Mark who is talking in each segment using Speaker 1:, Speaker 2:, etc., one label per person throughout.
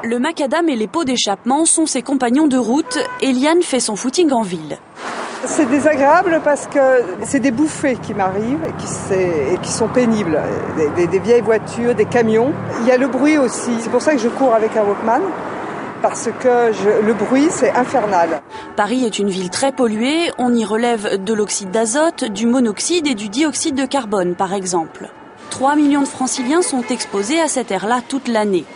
Speaker 1: Le macadam et les pots d'échappement sont ses compagnons de route. Eliane fait son footing en ville.
Speaker 2: C'est désagréable parce que c'est des bouffées qui m'arrivent et qui sont pénibles. Des vieilles voitures, des camions. Il y a le bruit aussi. C'est pour ça que je cours avec un Walkman. Parce que le bruit, c'est infernal.
Speaker 1: Paris est une ville très polluée. On y relève de l'oxyde d'azote, du monoxyde et du dioxyde de carbone, par exemple. 3 millions de franciliens sont exposés à cet air-là toute l'année.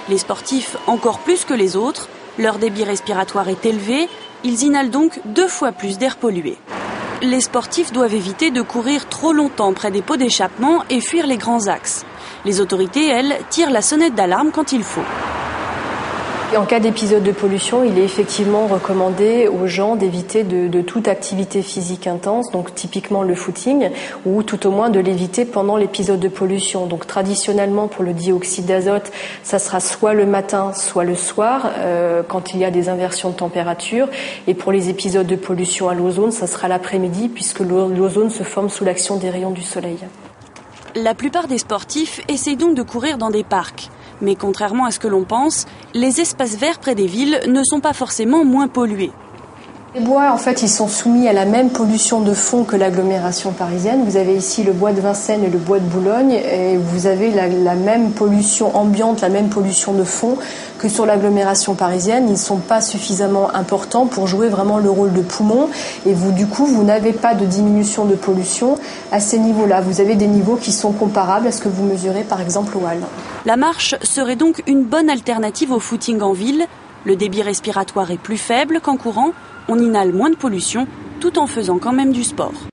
Speaker 1: Les sportifs encore plus que les autres. Leur débit respiratoire est élevé. Ils inhalent donc 2 fois plus d'air pollué. Les sportifs doivent éviter de courir trop longtemps près des pots d'échappement et fuir les grands axes. Les autorités, elles, tirent la sonnette d'alarme quand il faut.
Speaker 3: En cas d'épisode de pollution, il est effectivement recommandé aux gens d'éviter de toute activité physique intense, donc typiquement le footing, ou tout au moins de l'éviter pendant l'épisode de pollution. Donc traditionnellement pour le dioxyde d'azote, ça sera soit le matin, soit le soir, quand il y a des inversions de température. Et pour les épisodes de pollution à l'ozone, ça sera l'après-midi, puisque l'ozone se forme sous l'action des rayons du soleil.
Speaker 1: La plupart des sportifs essayent donc de courir dans des parcs. Mais contrairement à ce que l'on pense, les espaces verts près des villes ne sont pas forcément moins pollués.
Speaker 3: Les bois, en fait, ils sont soumis à la même pollution de fond que l'agglomération parisienne. Vous avez ici le bois de Vincennes et le bois de Boulogne, et vous avez la même pollution ambiante, la même pollution de fond que sur l'agglomération parisienne. Ils ne sont pas suffisamment importants pour jouer vraiment le rôle de poumon, et du coup, vous n'avez pas de diminution de pollution à ces niveaux-là. Vous avez des niveaux qui sont comparables à ce que vous mesurez, par exemple, au Halles.
Speaker 1: La marche serait donc une bonne alternative au footing en ville. Le débit respiratoire est plus faible qu'en courant. On inhale moins de pollution tout en faisant quand même du sport.